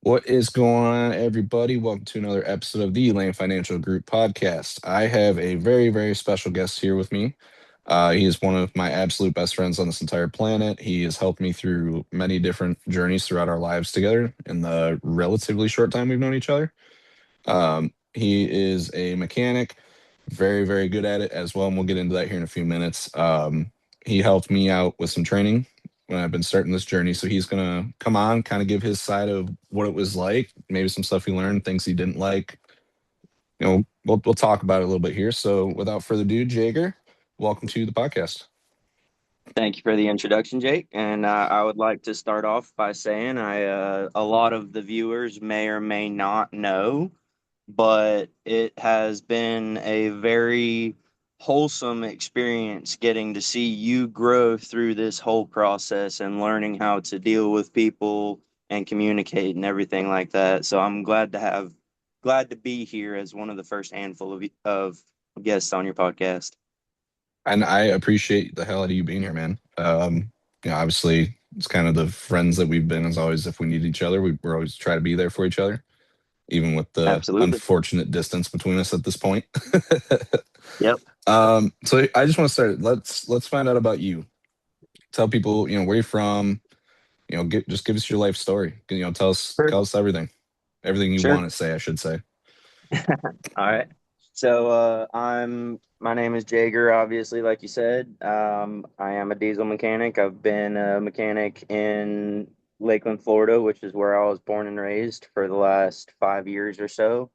What is going on, everybody? Welcome to another episode of the Lane Financial Group podcast. I have a very, very special guest here with me. He is one of my absolute best friends on this entire planet. He has helped me through many different journeys throughout our lives together in the relatively short time we've known each other. He is a mechanic, very, very good at it as well, and we'll get into that here in a few minutes. He helped me out with some training when I've been starting this journey, so he's gonna come on, kind of give his side of what it was like, maybe some stuff he learned, things he didn't like. We'll talk about it a little bit here. So, without further ado, Jaeger, welcome to the podcast. Thank you for the introduction, Jake. And I would like to start off by saying a lot of the viewers may or may not know, but it has been a very wholesome experience getting to see you grow through this whole process and learning how to deal with people and communicate and everything like that. So I'm glad to be here as one of the first handful of guests on your podcast. And I appreciate the hell out of you being here, man. Obviously, it's kind of the friends that we've been as always. If we need each other, we're always try to be there for each other, even with the Absolutely. unfortunate distance between us at this point. Yep. So I just want to start. Let's find out about you. Tell people, where you're from. Just give us your life story. Tell us Sure. tell us everything you Sure. want to say, I should say. All right. So my name is Jaeger, obviously, like you said. I am a diesel mechanic. I've been a mechanic in Lakeland, Florida, which is where I was born and raised for the last 5 years or so.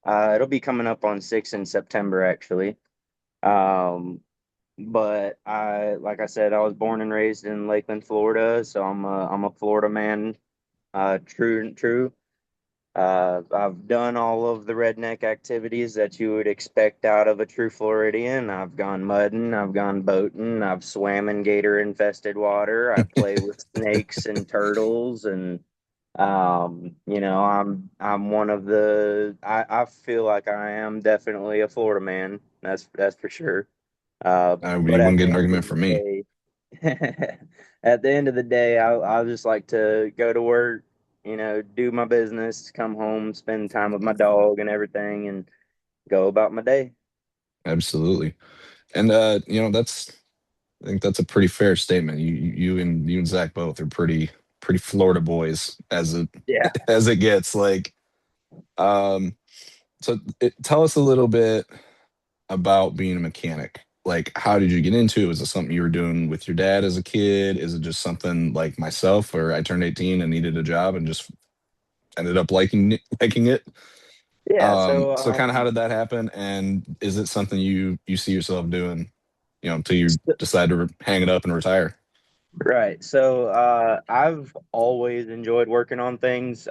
It'll be coming up on 6 in September, actually. Um, but like I said, I was born and raised in Lakeland, Florida, so I'm a Florida man, true and true. I've done all of the redneck activities that you would expect out of a true Floridian. I've gone mudding, I've gone boating, I've swam in gator infested water. I play with snakes and turtles, and I'm one of I feel like I am definitely a Florida man. That's for sure. But You at wouldn't get the an end of argument the from me. day, at the end of the day, I just like to go to work, do my business, come home, spend time with my dog and everything, and go about my day. Absolutely. And that's I think that's a pretty fair statement. You and Zach both are pretty Florida boys Yeah. as it gets. Um, tell us a little bit about being a mechanic. Like, how did you get into it? Was it something you were doing with your dad as a kid? Is it just something like myself, where I turned 18 and needed a job and just ended up liking it? Yeah. So, So kind of how did that happen? And is it something you see yourself doing, until you decide to hang it up and retire? right. So, I've always enjoyed working on things.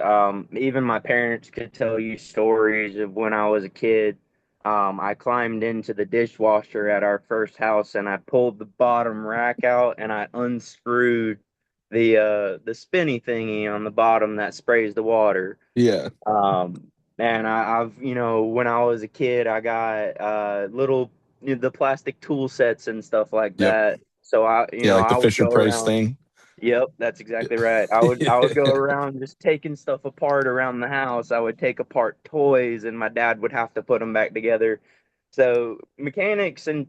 Even my parents could tell you stories of when I was a kid. I climbed into the dishwasher at our first house and I pulled the bottom rack out and I unscrewed the spinny thingy on the bottom that sprays the water. Yeah. Um, and I've, when I was a kid, I got little the plastic tool sets and stuff like Yep. that. So Yeah, like the I would Fisher go Price around. thing. Yep, that's exactly right. I would go around just taking stuff apart around the house. I would take apart toys, and my dad would have to put them back together. So mechanics and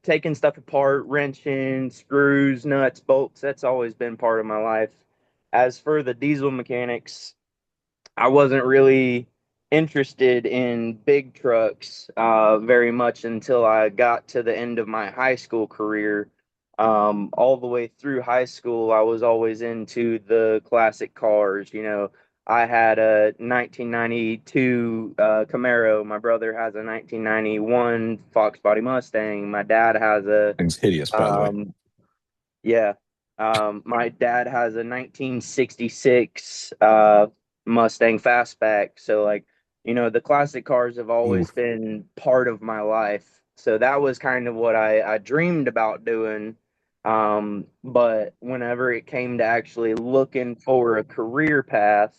taking stuff apart, wrenching, screws, nuts, bolts, that's always been part of my life. As for the diesel mechanics, I wasn't really interested in big trucks very much until I got to the end of my high school career. All the way through high school, I was always into the classic cars. I had a 1992 Camaro. My brother has a 1991 Fox Body Mustang. My dad has a Thing's hideous, by the way. um, yeah. My dad has a 1966 Mustang Fastback. So, like, the classic cars have Ooh. always been part of my life. So that was kind of what I dreamed about doing. But whenever it came to actually looking for a career path,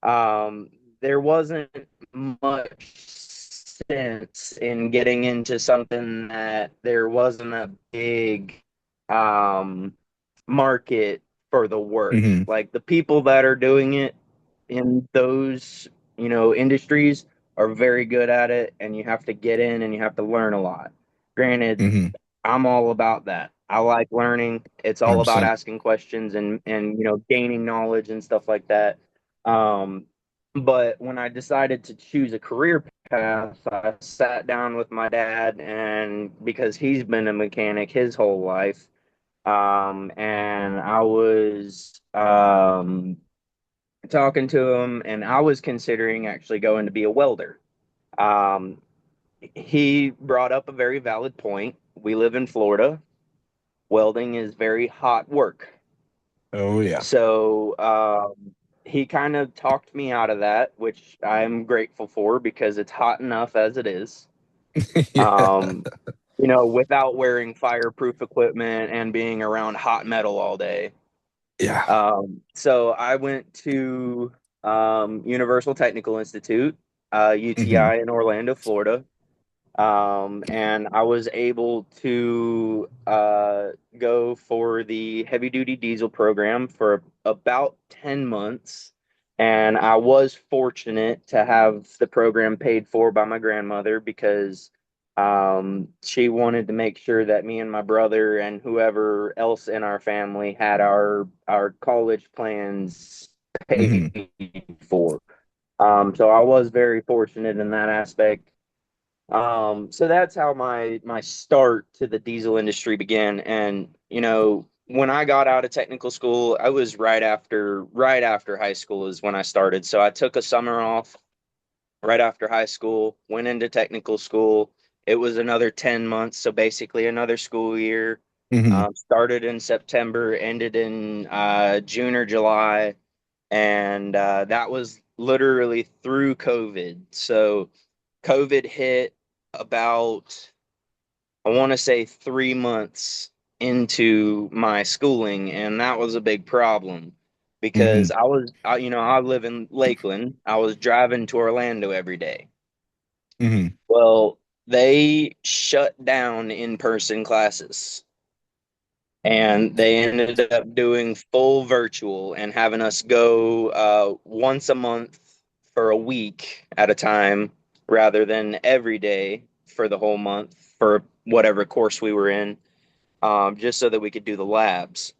um, there wasn't much sense in getting into something that there wasn't a big um, market for the work. Hmm. Like the people that are doing it, in those, industries are very good at it, and you have to get in and you have to learn a lot. Granted, Hmm. I'm all about that. I like learning. It's all about 100%. asking questions and gaining knowledge and stuff like that. Um, but when I decided to choose a career path, I sat down with my dad, and because he's been a mechanic his whole life, and I was talking to him, and I was considering actually going to be a welder. Um, he brought up a very valid point. We live in Florida. Welding is very hot work. Oh yeah. So he kind of talked me out of that, which I'm grateful for because it's hot enough as it is. Yeah. Um, without wearing fireproof equipment and being around hot metal all day. Yeah. So I went to Universal Technical Institute, Hmm. UTI in Orlando, Florida. And I was able to go for the heavy duty diesel program for about 10 months. And I was fortunate to have the program paid for by my grandmother because she wanted to make sure that me and my brother and whoever else in our family had our college plans Hmm. paid for. So I was very fortunate in that aspect. So that's how my start to the diesel industry began. And when I got out of technical school, I was right after high school is when I started. So I took a summer off right after high school, went into technical school. It was another 10 months, so basically another school year. Hmm. Started in September, ended in June or July, and that was literally through COVID. So COVID hit about, I want to say, 3 months into my schooling, and that was a big problem Hmm. because I live in Lakeland. I was driving to Orlando every day. Hmm. Well, they shut down in-person classes, and they ended up doing full virtual and having us go once a month for a week at a time rather than every day for the whole month for whatever course we were in, just so that we could do the labs.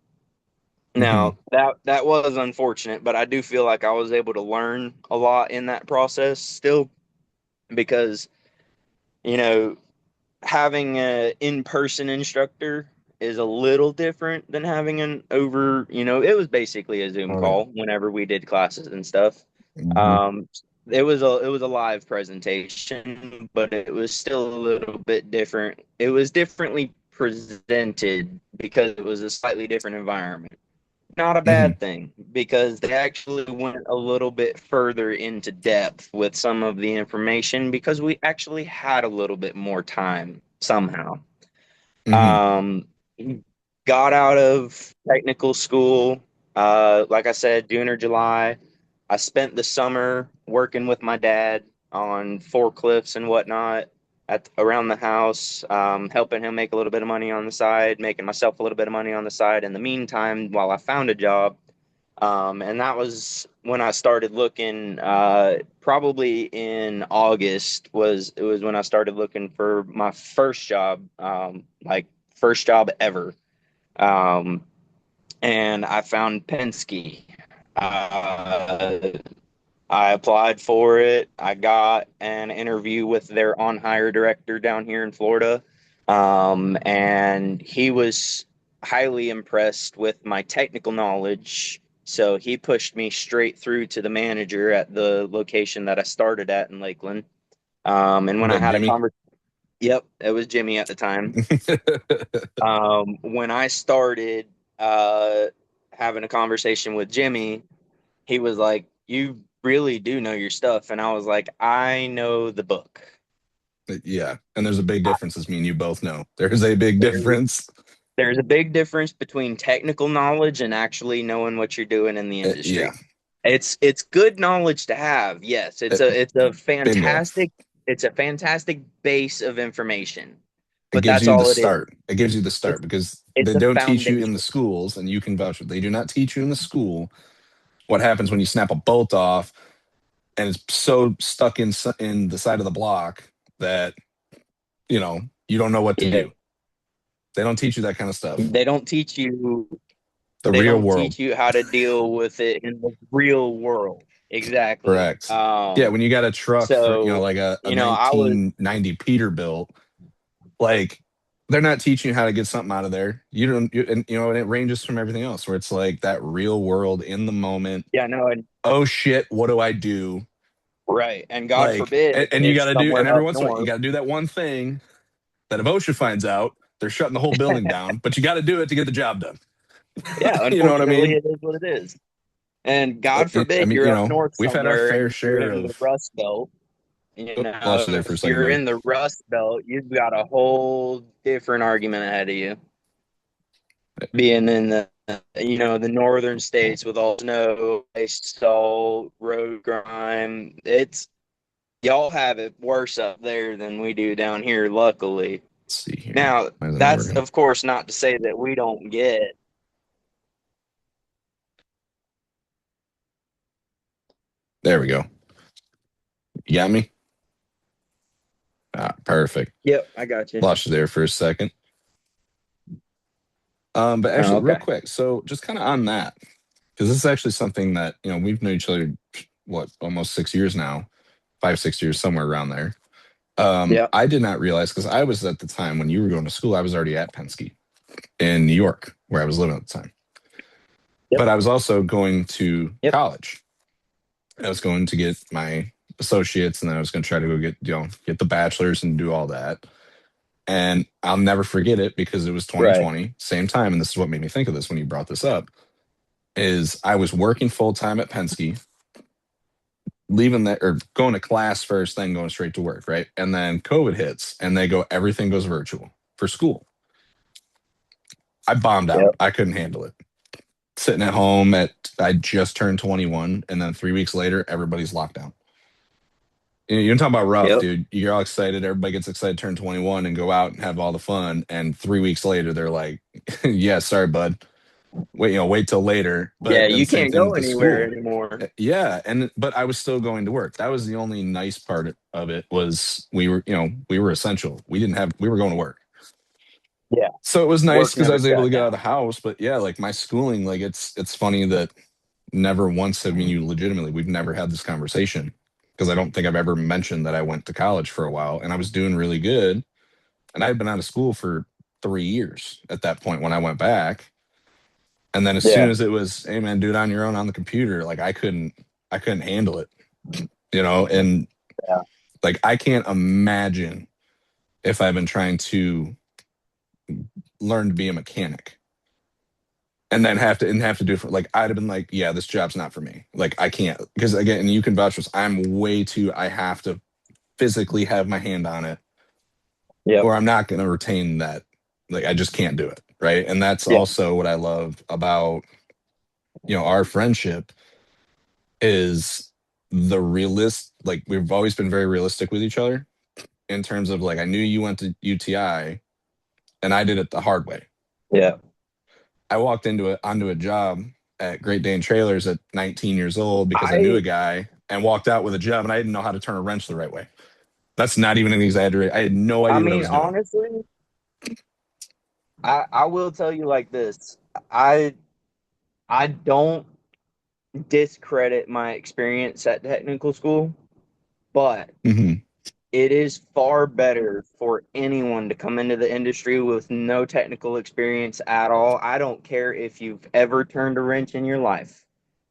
Hmm. Now that was unfortunate, but I do feel like I was able to learn a lot in that process still because you know having an in-person instructor is a little different than having an it was basically a Zoom Oh yeah. call whenever we did classes and stuff. Hmm. Um, it was a live presentation, but it was still a little bit different. It was differently presented because it was a slightly different environment. Not a Hmm. bad thing because they actually went a little bit further into depth with some of the information because we actually had a little bit more time somehow. Hmm. Um, got out of technical school, like I said, June or July. I spent the summer working with my dad on forklifts and whatnot around the house, helping him make a little bit of money on the side, making myself a little bit of money on the side in the meantime while I found a job. And that was when I started looking. Probably in August was when I started looking for my first job, like first job ever. Um, and I found Penske. Uh, I applied for it. I got an interview with their on hire director down here in Florida. And he was highly impressed with my technical knowledge. So he pushed me straight through to the manager at the location that I started at in Lakeland. And when I That had a Jimmy. conversation, yep, it was Jimmy at the time. When I started uh, having a conversation with Jimmy, he was like, "You really do know your stuff," and I was like, "I know the book." Yeah, and there's a big difference, as me and you both know. There's a big There, difference. there's a big difference between technical knowledge and actually knowing what you're doing in the Yeah. industry. It's good knowledge to have. Yes, Uh, Bingo. it's a fantastic base of information, It but gives that's you the all it is. start. It gives you the start It's because it's they a don't teach you in the foundation. schools, and you can vouch for it. They do not teach you in the school what happens when you snap a bolt off and it's so stuck in the side of the block that you don't know what to Yeah. do. They don't teach you that kind of stuff. They don't teach you The they real don't world. teach you how to deal with it in the real world. Exactly. Correct. Yeah, when you got a truck for, So, like a I was, 1990 Peterbilt, like they're not teaching you how to get something out of there. You don't, and it ranges from everything else where it's like that real world in the moment. yeah, no, and Oh shit, what do I do? right. And God Like, forbid and you got if to do, and somewhere every up once in a while, you north, got to do that one thing that if OSHA finds out, they're shutting the whole building down, but you got to do it to get the job done. yeah, You know what I unfortunately, mean? it is what it is. And God I forbid mean, you're up north we've had our somewhere fair and you're share in the of. Rust Belt. Oh, lost you there for a If second, you're buddy. in the Rust Belt, you've got a whole different argument ahead of you. Being in the northern states with all snow, ice, salt, road grime, it's y'all have it worse up there than we do down here, luckily. Let's see here. Now, Why is it not that's working? of course not to say that we don't get. There we go. You got me? Ah, perfect. Yep, I got you. Lost you there for a second. But Oh, actually, real okay. quick, so just kind of on that, because this is actually something that we've known each other what almost 6 years now, 5 6 years somewhere around there. Yep, I did not realize because I was at the time when you were going to school, I was already at Penske in New York, where I was living at the time. yep, But I was also going to yep. college. I was going to get my associates, and then I was going to try to go get the bachelor's and do all that. And I'll never forget it because it was Right. 2020, same time. And this is what made me think of this when you brought this up. Is I was working full time at Penske, leaving that or going to class first, then going straight to work, right? And then COVID hits, and they go everything goes virtual for school. I bombed out. Yep. I couldn't handle it. Sitting at home I just turned 21, and then 3 weeks later, everybody's locked down. You're talking about rough, Yep. dude. You're all excited. Everybody gets excited to turn 21 and go out and have all the fun. And 3 weeks later, they're like, "Yeah, sorry, bud. Wait till later." Yeah, But then you same can't thing go with the anywhere school. anymore. Yeah, but I was still going to work. That was the only nice part of it was we were essential. We were going to work. Yeah, So it was nice work because I never was able to shut get out of down. the house. But yeah, like my schooling, like it's funny that never once have you legitimately we've never had this conversation because I don't think I've ever mentioned that I went to college for a while and I was doing really good and I had been out of school for 3 years at that point when I went back. And then as Yeah, soon as it was, hey man, do it on your own on the computer, like I couldn't handle it, and yeah. like I can't imagine if I've been trying to learn to be a mechanic and then have to do it for like I'd have been like, yeah, this job's not for me. Like I can't because again, and you can vouch for this, I'm way too I have to physically have my hand on it Yep. or I'm not gonna retain that. Like I just can't do it. Right. And that's Yep. also what I love about our friendship is the realist like we've always been very realistic with each other in terms of like I knew you went to UTI and I did it the hard way. Yeah. I walked onto a job at Great Dane Trailers at 19 years old because I knew a I guy and walked out with a job and I didn't know how to turn a wrench the right way. That's not even an exaggeration. I had no I idea what I mean, was doing. honestly, I will tell you like this. I I don't discredit my experience at technical school, but Hmm. it is far better for anyone to come into the industry with no technical experience at all. I don't care if you've ever turned a wrench in your life.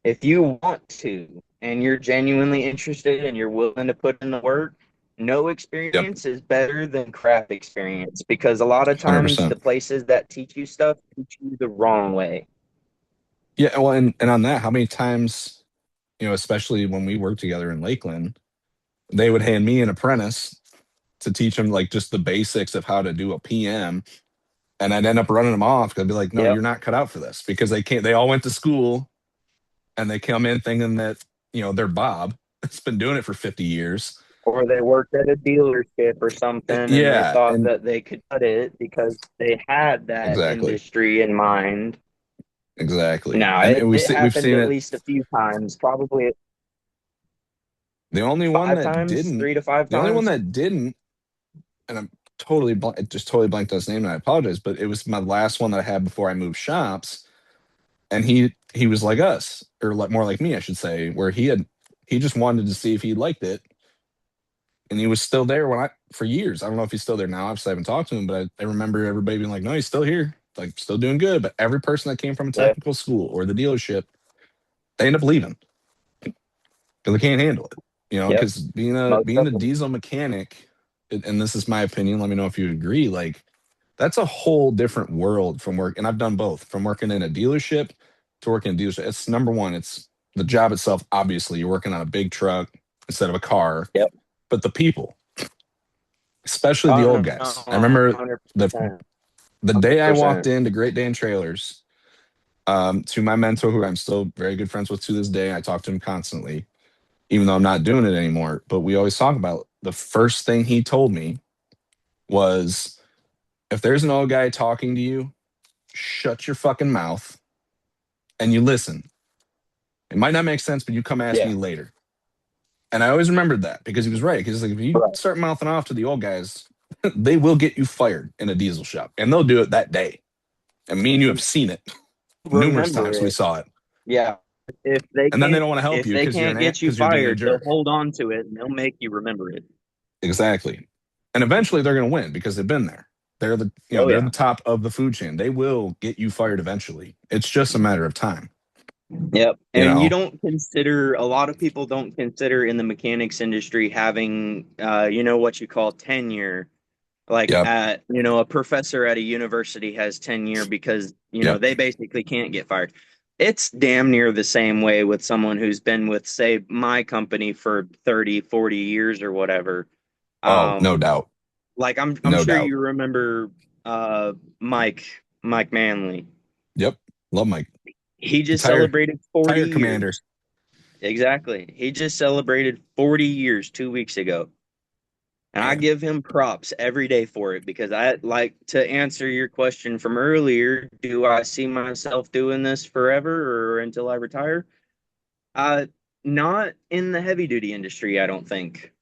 If you want to and you're genuinely interested and you're willing to put in the work, no Yep, experience is better than craft experience because a lot of times the 100%. places that teach you stuff teach you the wrong way. Yeah, well, and on that, how many times, especially when we worked together in Lakeland, they would hand me an apprentice to teach them like just the basics of how to do a PM, and I'd end up running them off because I'd be like, "No, Yep. you're not cut out for this," because they can't. They all went to school and they come in thinking that they're Bob. It's been doing it for 50 years. Or they worked at a dealership or something and they Yeah, thought and that they could cut it because they had that exactly. industry in mind. exactly. No, And it we've happened seen at it. least a few times, probably The only one five that times, didn't, 3 to 5 the only one times. that didn't, and I'm totally it just totally blanked on his name, and I apologize, but it was my last one that I had before I moved shops, and he was like us, or like more like me, I should say, where he just wanted to see if he liked it, and he was still there when I for years. I don't know if he's still there now. Obviously, I haven't talked to him, but I remember everybody being like, "No, he's still here, like still doing good." But every person that came from a Yeah. technical school or the dealership, they end up leaving because they can't handle it. Yep. Because Most being of a them. diesel mechanic, and this is my opinion. Let me know if you agree. Like that's a whole different world from work, and I've done both from working in a dealership to working in a dealership. It's number one. It's the job itself. Obviously, you're working on a big truck instead of a car, Yep. but the people, especially the Oh old no, guys. I no, remember 100%. the day I walked 100%. into Great Day and Trailers, to my mentor, who I'm still very good friends with to this day. I talk to him constantly, even though I'm not doing it anymore. But we always talk about the first thing he told me was, if there's an old guy talking to you, shut your fucking mouth and you listen. It might not make sense, but you come ask Yeah. me later. And I always remembered that because he was right. Because like if you Right. start mouthing off to the old guys, they will get you fired in a diesel shop, and they'll do it that day. And me and you have seen it numerous Remember times. We it. saw it, Yeah. If they and then they can't don't want to help if you they because you're can't get you because you're being a fired, they'll jerk. hold on to it and they'll make you remember it. Exactly. And eventually they're going to win because they've been there. Oh They're the yeah. top of the food chain. They will get you fired eventually. It's just a matter of time. Yep. You And you know. don't consider a lot of people don't consider in the mechanics industry having what you call tenure. Like Yep. at, a professor at a university has tenure because, Yep. they basically can't get fired. It's damn near the same way with someone who's been with, say, my company for 30, 40 years or whatever. Oh, no Um, doubt. like I'm No sure doubt. you remember Mike Manley. Yep. Love Mike. He The just celebrated 40 tire commander. years. Exactly. He just celebrated 40 years 2 weeks ago. And I Yeah. give him props every day for it because I like to answer your question from earlier. Do I see myself doing this forever or until I retire? Uh, Not in the heavy duty industry, I don't think.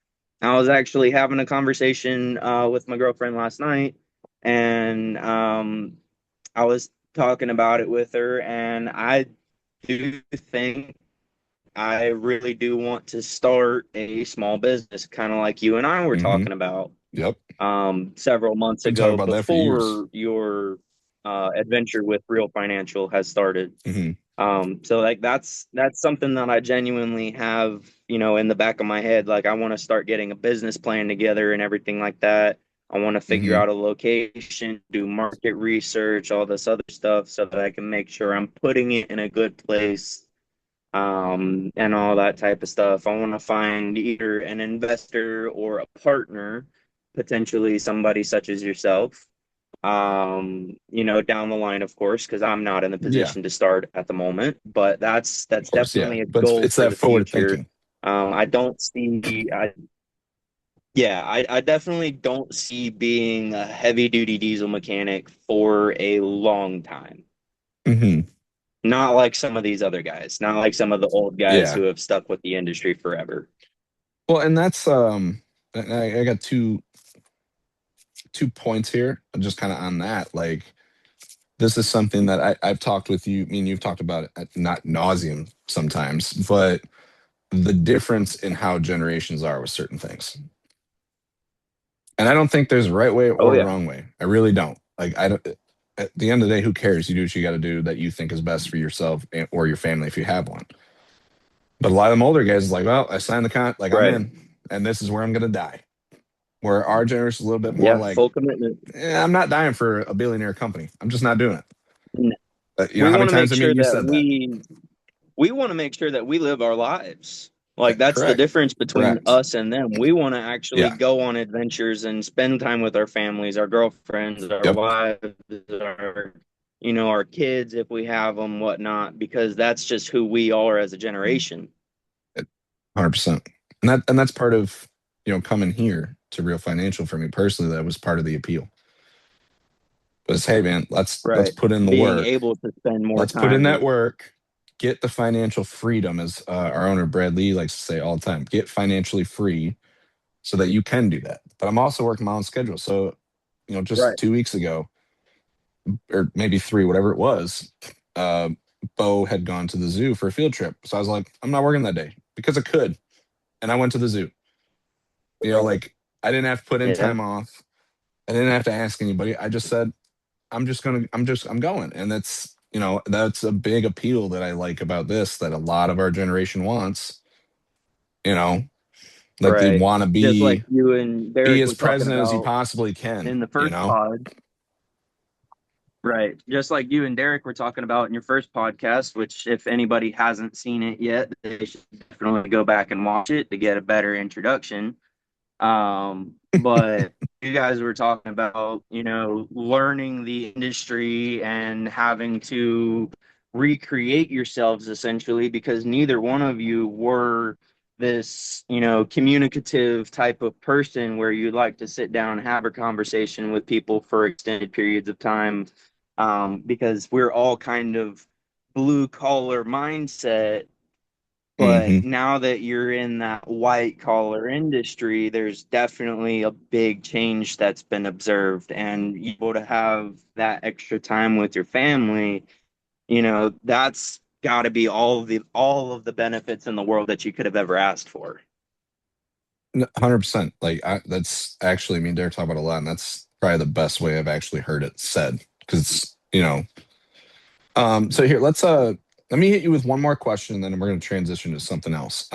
I was actually having a conversation with my girlfriend last night, and I was talking about it with her, and I do think I really do want to start a small business, kind of like you and I were Hmm. talking about Yep. several months Been talking ago about that for years. before your adventure with Real Financial has started. Hmm. So like that's something that I genuinely have, in the back of my head. Like I want to start getting a business plan together and everything like that. I want to figure Hmm. out a location, do market research, all this other stuff so that I can make sure I'm putting it in a good place, and all that type of stuff. I want to find either an investor or a partner, potentially somebody such as yourself, down the line, of course, because I'm not in the Yeah. position to start at the moment, but Of that's course. Yeah. definitely a But goal it's for that the forward future. thinking. I don't see, I definitely don't see being a heavy duty diesel mechanic for a long time. Hmm. Not like some of these other guys, not like some of the old guys Yeah. who have stuck with the industry forever. Well, and that's I got two points here, just kind of on that. Like this is something that I've talked with you. I mean, you've talked about it at not nauseum sometimes, but the difference in how generations are with certain things. And I don't think there's a right way Oh or a yeah, wrong way. I really don't. Like I don't. At the end of the day, who cares? You do what you got to do that you think is best for yourself or your family if you have one. But a lot of them older guys is like, well, I signed the like I'm right. in, and this is where I'm gonna die. Where our generation is a little bit more Yeah, like, full commitment. I'm not dying for a billionaire company. I'm just not doing it. We How many want to times make have me sure and you that said that? we want to make sure that we live our lives. Like that's the Correct. difference between Correct. us and them. We want to actually Yeah. go on adventures and spend time with our families, our girlfriends, our Yep. wives, our kids if we have them, whatnot, because that's just who we are as a generation. 100%. And that's part of coming here to Real Financial for me personally. That was part of the appeal. But it's, hey man, let's Right. put in the Being work. able to spend more Let's put in time that with. work. Get the financial freedom, as our owner Brad Lee likes to say all the time. Get financially free so that you can do that. But I'm also working my own schedule. So, just Right. 2 weeks ago, or maybe three, whatever it was, uh, Bo had gone to the zoo for a field trip. So I was like, I'm not working that day because I could. And I went to the zoo. Right. Like I didn't have to put in Yeah. time off. I didn't have to ask anybody. I just said, I'm going. And that's a big appeal that I like about this, that a lot of our generation wants, you know, like they Right. want to Just like be you and Derek as were talking present as you about possibly can, in the first pod. Right. Just like you and Derek were talking about in your first podcast, which if anybody hasn't seen it yet, they should definitely go back and watch it to get a better introduction. But you guys were talking about, learning the industry and having to recreate yourselves essentially because neither one of you were this, communicative type of person where you'd like to sit down and have a conversation with people for extended periods of time. Because we're all kind of blue collar mindset, but Hmm. now that you're in that white collar industry, there's definitely a big change that's been observed. And you able to have that extra time with your family, that's got to be all of the benefits in the world that you could have ever asked for. 100%. Like that's actually, me and Derek talk about it a lot, and that's probably the best way I've actually heard it said. Because so here, let me hit you with one more question, and then we're going to transition to something else.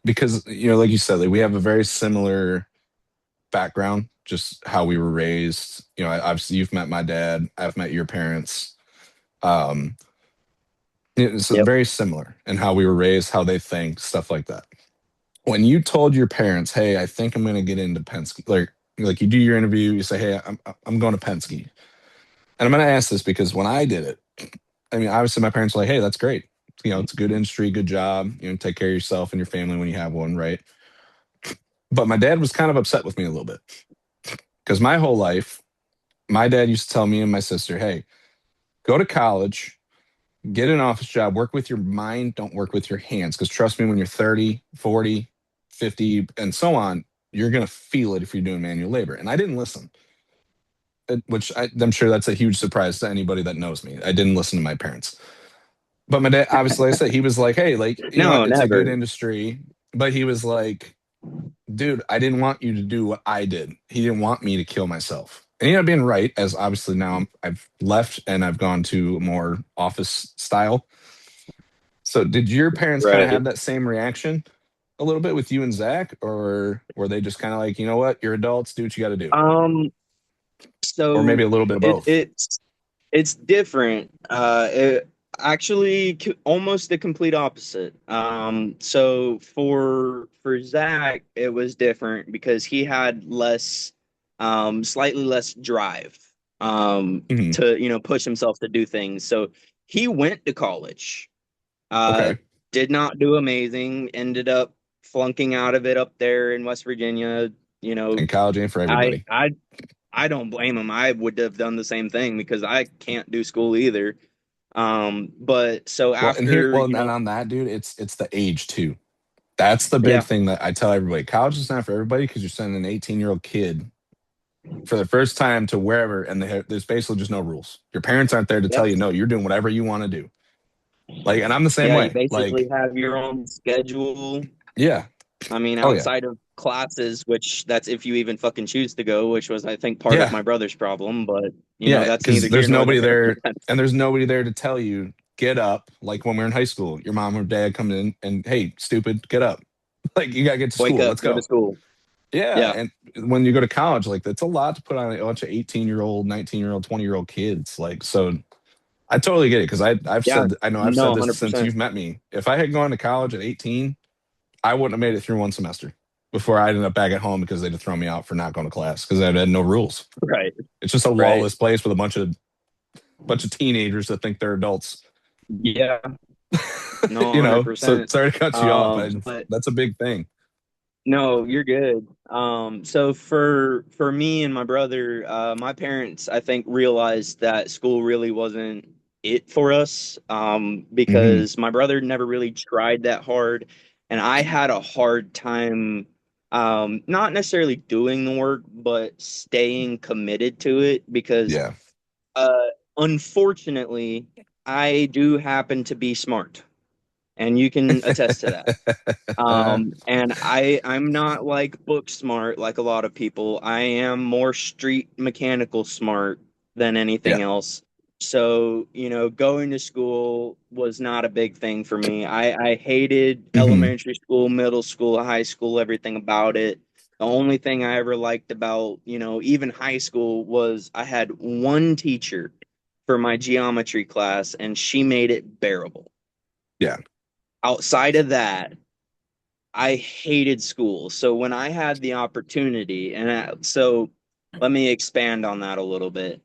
Because like you said, like we have a very similar background, just how we were raised. Obviously you've met my dad, I've met your parents. Um, it's Yep. very similar in how we were raised, how they think, stuff like that. When you told your parents, "Hey, I think I'm going to get into Penske," like you do your interview, you say, "Hey, I'm going to Penske," and I'm going to ask this because when I did it, I mean, obviously my parents were like, "Hey, that's great. It's a good industry, good job. Take care of yourself and your family when you have one, right?" But my dad was kind of upset with me a little bit because my whole life, my dad used to tell me and my sister, "Hey, go to college, get an office job, work with your mind, don't work with your hands. Because trust me, when you're 30, 40, 50, and so on, you're going to feel it if you're doing manual labor." And I didn't listen, which I'm sure that's a huge surprise to anybody that knows me. I didn't listen to my parents. But my dad, obviously, like I said, he was like, "Hey, like, No, it's a good never. industry." But he was like, "Dude, I didn't want you to do what I did. He didn't want me to kill myself." And he ended up being right, as obviously now I've left and I've gone to more office style. So, did your parents kind of Right. have that same reaction a little bit with you and Zach, or were they just kind of like, what, you're adults, do what you got to do, Um, or maybe so a little bit of it both? it's different. Actually almost the complete opposite. So for Zach, it was different because he had slightly less drive, Hmm. to push himself to do things. So he went to college, uh, Okay, did not do amazing, ended up flunking out of it up there in West Virginia. You know, and college ain't for I everybody. I I don't blame him. I would have done the same thing because I can't do school either. But so Well, and here, after, well, and on that, dude, it's the age too. That's the big yeah, thing that I tell everybody. College is not for everybody because you're sending an 18-year-old kid for the first time to wherever, and there's basically just no rules. Your parents aren't there to tell yep, you, no, you're doing whatever you want to do. Like, and I'm the same yeah, you way. basically Like, have your own schedule. yeah, I mean, oh yeah, outside of classes, which that's if you even fucking choose to go, which was, I think, part of yeah, my brother's problem, but yeah, that's neither because here there's nor nobody there. there, and there's nobody there to tell you get up. Like when we were in high school, your mom or dad come in and, hey, stupid, get up. Like you gotta get to Wake school. up, Let's go to go. school. Yeah, Yeah, and when you go to college, like that's a lot to put on a bunch of 18-year-old, 19-year-old, 20-year-old kids. Like, so I totally get it because I've yeah, said, I know I've no, said this since 100%. you've met me. If I had gone to college at 18, I wouldn't have made it through one semester before I ended up back at home because they'd have thrown me out for not going to class because I had no rules. Right, It's just a right. lawless place with a bunch of teenagers that think they're adults. Yeah, no, So 100%. sorry to cut you off, but But that's a big thing. No, you're good. So for me and my brother, my parents, I think, realized that school really wasn't it for us. Hmm. Because my brother never really tried that hard, and I had a hard time, not necessarily doing the work, but staying committed to it because, Yeah. uh, unfortunately, I do happen to be smart, and you can attest to that. And I'm not like book smart like a lot of people. I am more street mechanical smart than anything Yeah. else. So, going to school was not a big thing for me. I hated Hmm. elementary school, middle school, high school, everything about it. The only thing I ever liked about, even high school was I had one teacher for my geometry class, and she made it bearable. Yeah. Outside of that, I hated school. So when I had the opportunity, so let me expand on that a little bit.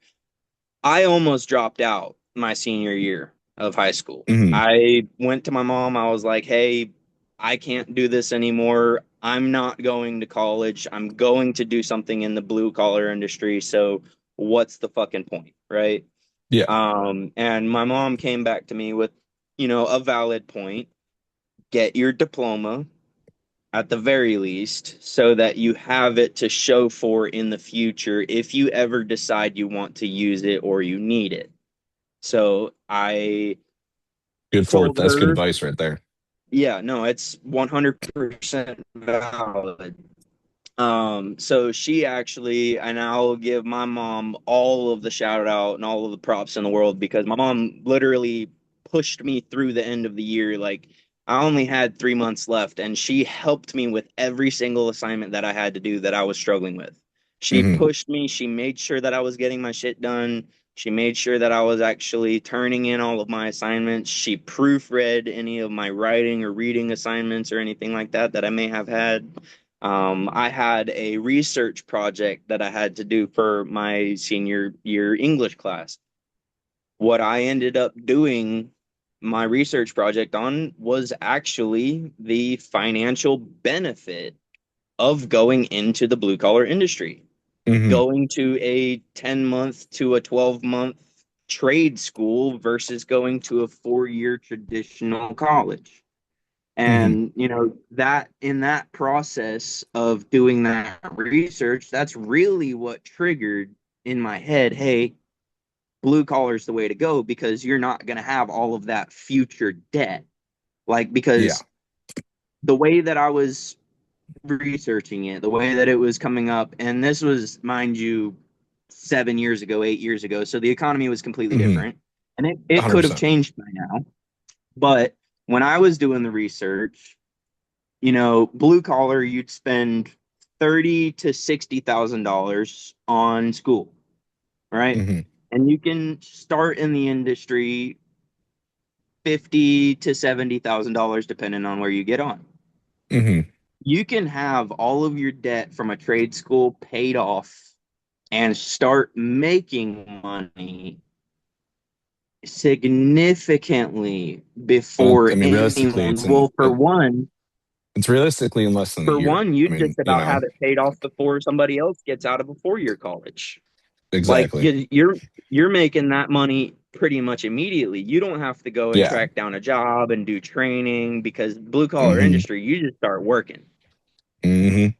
I almost dropped out my senior year of high school. Hmm. I went to my mom. I was like, hey, I can't do this anymore. I'm not going to college. I'm going to do something in the blue collar industry. So what's the fucking point? Right. Yeah. And my mom came back to me with, a valid point. Get your diploma at the very least, so that you have it to show for in the future if you ever decide you want to use it or you need it. So I Good for it. told That's good her, advice right there. yeah, no, it's 100% valid. So she actually, and I'll give my mom all of the shout out and all of the props in the world, because my mom literally pushed me through the end of the year. Like, I only had 3 months left, and she helped me with every single assignment that I had to do that I was struggling with. She Hmm. pushed me. She made sure that I was getting my shit done. She made sure that I was actually turning in all of my assignments. She proofread any of my writing or reading assignments or anything like that that I may have had. I had a research project that I had to do for my senior year English class. What I ended up doing my research project on was actually the financial benefit of going into the blue collar industry, Hmm. going to a 10-month to a 12-month trade school versus going to a 4-year traditional college. Hmm. And, that in that process of doing that research, that's really what triggered in my head, hey, blue collar is the way to go, because you're not going to have all of that future debt. Like, Yeah. because the way that I was researching it, the way that it was coming up, and this was, mind you, 7 years ago, 8 years ago. So the economy was completely Hmm. different, and it could have 100%. changed by now. But when I was doing the research, blue collar, you'd spend 30 to $60,000 on school, right? Hmm. And you can start in the industry 50 to $70,000 depending on where you get on. Hmm. You can have all of your debt from a trade school paid off and start making money significantly Well, before I mean, realistically, anyone. Well, it's realistically in less than a for year. one, I you mean, just about have it paid off before somebody else gets out of a 4-year college. Like, exactly. you're making that money pretty much immediately. You don't have to go and Yeah. track down a job and do training, because blue collar Hmm. industry, you just start working. Hmm. You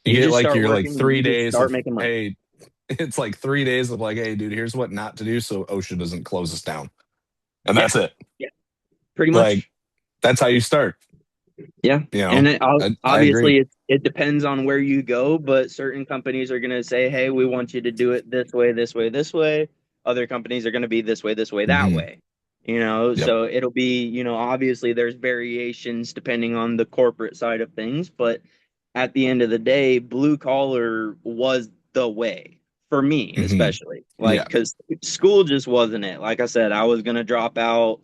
You get just like start your working like and three you just days start of, making money. hey, it's like 3 days of like, hey, dude, here's what not to do so OSHA doesn't close us down. And Yeah, that's it. yeah, pretty Like, much. that's how you start, Yeah, you know? and I agree. obviously it depends on where you go, but certain companies are going to say, "Hey, we want you to do it this way, this way, this way." Other companies are going to be this way, that Hmm. way. Yep. So it'll be, obviously there's variations depending on the corporate side of things, but at the end of the day, blue collar was the way for me, Hmm. especially. Like, Yeah. because school just wasn't it. Like I said, I was going to drop out.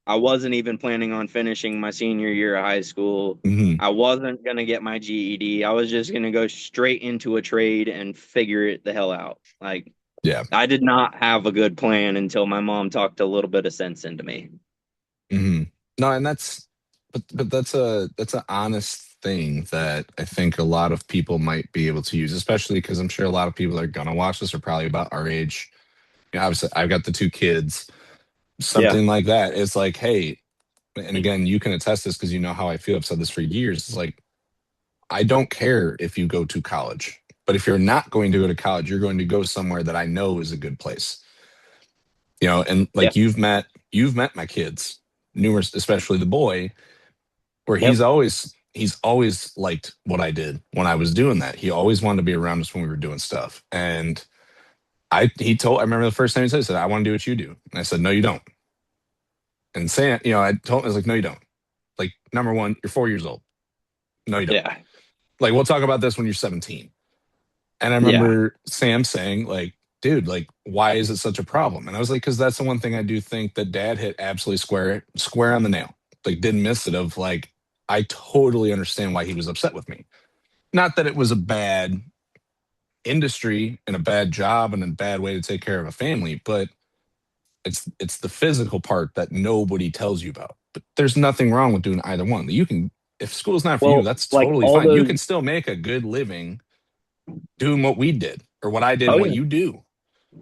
I wasn't even planning on finishing my senior year of high school. Hmm. I wasn't going to get my GED. I was just going to go straight into a trade and figure it the hell out. Like, Yeah. I did not have a good plan until my mom talked a little bit of sense into me. Hmm. No, and that's, but that's a honest thing that I think a lot of people might be able to use, especially because I'm sure a lot of people that are gonna watch this are probably about our age. You know, obviously, I've got the two kids. Yeah. Something like that. It's like, hey, and again, you can attest this because you know how I feel. I've said this for years. It's like, I don't care if you go to college, but if you're not going to go to college, you're going to go somewhere that I know is a good place. You know, and Yeah. like you've met my kids, numerous, especially the boy, where Yep. he's always liked what I did when I was doing that. He always wanted to be around us when we were doing stuff. And I remember the first time he said, I want to do what you do. And I said, no, you don't. And saying, you know, I told him, I was like, no, you don't. Like, number one, you're 4 years old. No, you don't. Yeah. Like, we'll talk about this when you're 17. And I Yeah. remember Sam saying, like, dude, like, why is it such a problem? And I was like, because that's the one thing I do think that dad hit absolutely square on the nail. Like, didn't miss it of like, I totally understand why he was upset with me. Not that it was a bad industry and a bad job and a bad way to take care of a family, but it's the physical part that nobody tells you about. But there's nothing wrong with doing either one. You can, if school's not for you, Well, that's like totally all fine. You those. can still make a good living doing what we did or what I did Oh and what yeah. you do.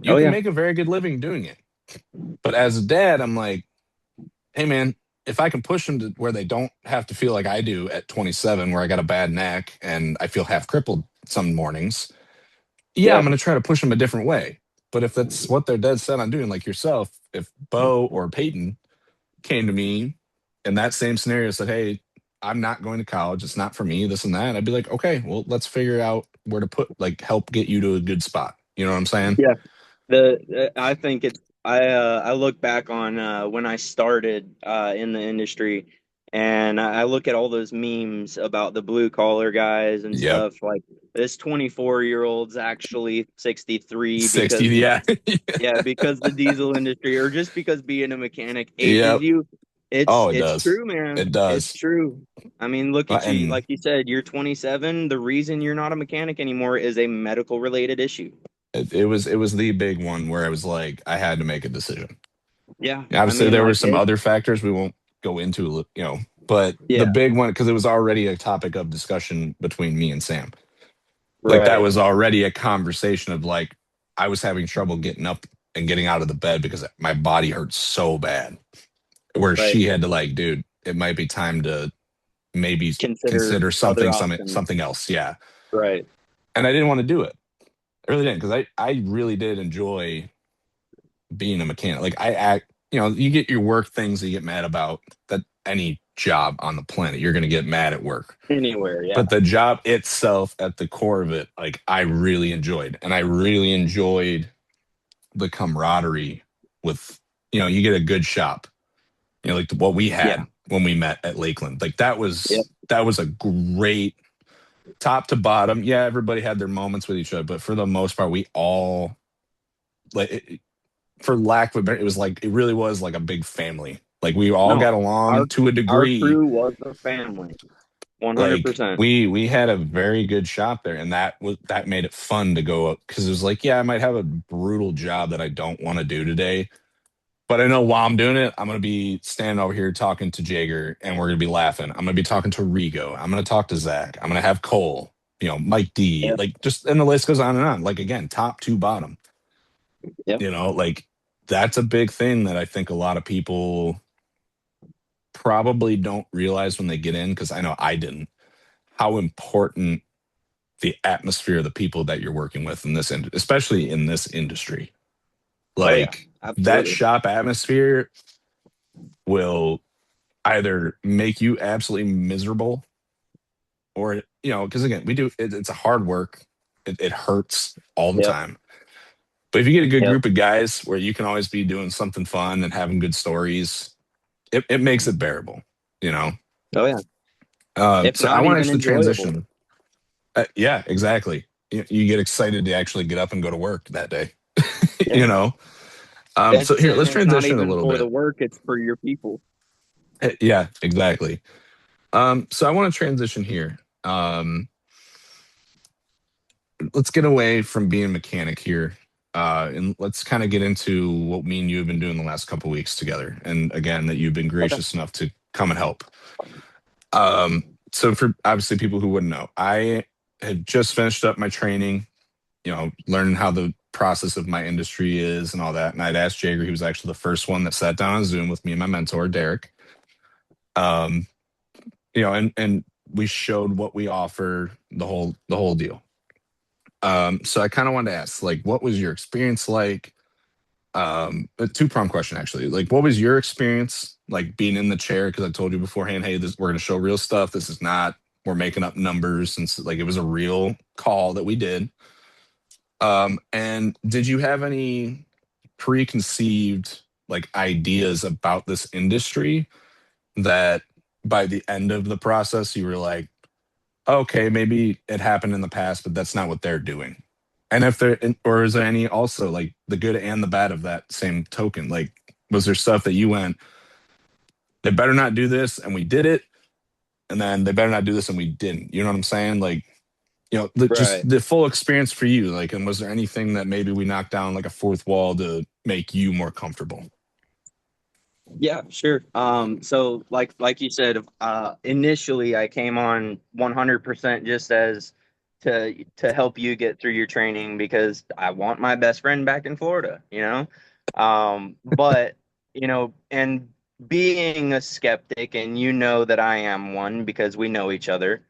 You Oh can yeah. make a very good living doing it. But as a dad, I'm like, hey man, if I can push them to where they don't have to feel like I do at 27, where I got a bad neck and I feel half crippled some mornings, yeah, I'm Yep. going to try to push them a different way. But if that's what they're dead set on doing, like yourself, if Bo or Peyton came to me in that same scenario, said, hey, I'm not going to college, it's not for me, this and that, I'd be like, okay, well, let's figure out where to put, like, help get you to a good spot. You know what I'm saying? Yeah. I think it's I look back on when I started in the industry, and I look at all those memes about the blue collar guys and Yep. stuff. Like this 24-year-old's actually 63 60, because yeah. yeah, because the diesel industry, or just because being a mechanic ages Yep. you. Oh, it It's does. true, man. It It's does. true. I mean, look at you. And Like you said, you're 27. The reason you're not a mechanic anymore is a medical related issue. it was the big one where I was like, I had to make a decision. Yeah. I Obviously, mean, there were like some it. other factors we won't go into, you know, but the Yeah. big one, because it was already a topic of discussion between me and Sam. Like that Right. was already a conversation of like, I was having trouble getting up and getting out of the bed because my body hurt so bad. Where Right. she had to like, dude, it might be time to maybe Consider consider other something options. something else. Yeah. Right. And I didn't want to do it. I really didn't because I really did enjoy being a mechanic. Like I act, you know, you get your work things that you get mad about. That any job on the planet, you're going to get mad at work. Anywhere. Yeah. But the job itself, at the core of it, like I really enjoyed, and I really enjoyed the camaraderie with, you know, you get a good shop, you know, like what we Yeah. had when we met at Lakeland. Like Yeah. that was a great top to bottom. Yeah, everybody had their moments with each other, but for the most part, we all like for lack of a better, it was like it really was like a big family. Like we all No. got Our along to a our degree. crew was a family. Like 100%. we had a very good shop there, and that made it fun to go up because it was like, yeah, I might have a brutal job that I don't want to do today, but I know while I'm doing it, I'm gonna be standing over here talking to Jaeger, and we're gonna be laughing. I'm gonna be talking to Rigo. I'm gonna talk to Zach. I'm gonna have Cole. You know, Mike D. Yep. Like just and the list goes on and on. Like again, top to bottom. Yep. You know, like that's a big thing that I think a lot of people probably don't realize when they get in because I know I didn't how important the atmosphere of the people that you're working with in this especially in this industry. Oh yeah. Like that Absolutely. shop atmosphere will either make you absolutely miserable or you know because again we do it's a hard work, it hurts all the Yep. time, but if you get a good Yep. group of guys where you can always be doing something fun and having good stories, it makes it bearable, you know. Oh yeah. If So I not want to even actually enjoyable. transition. Yeah, exactly. You get excited to actually get up and go to work that day. Yeah. You know. So It's here, let's and it's not transition a even little for the bit. work, it's for your people. Yeah, exactly. So I want to transition here. Let's get away from being a mechanic here, and let's kind of get into what me and you have been doing the last couple weeks together. And again, that you've been Okay. gracious enough to come and help. So for obviously people who wouldn't know, I had just finished up my training, learning how the process of my industry is and all that. And I'd asked Jaeger, he was actually the first one that sat down on Zoom with me and my mentor, Derek. Um, and we showed what we offer, the whole deal. So I kind of wanted to ask, like, what was your experience like? A two-pronged question actually. Like, what was your experience like being in the chair? Because I told you beforehand, hey, this we're gonna show real stuff. This is not we're making up numbers, and so, like it was a real call that we did. And did you have any preconceived like ideas about this industry that by the end of the process you were like, okay, maybe it happened in the past, but that's not what they're doing. And if there, or is there any also like the good and the bad of that same token? Like, was there stuff that you went, they better not do this, and we did it, and then they better not do this, and we didn't. You know what I'm saying? Like, just Right. the full experience for you. Like, and was there anything that maybe we knocked down like a fourth wall to make you more comfortable? Yeah, sure. So like you said, initially I came on 100% just as to help you get through your training because I want my best friend back in Florida, you know? But and being a skeptic, and you know that I am one because we know each other.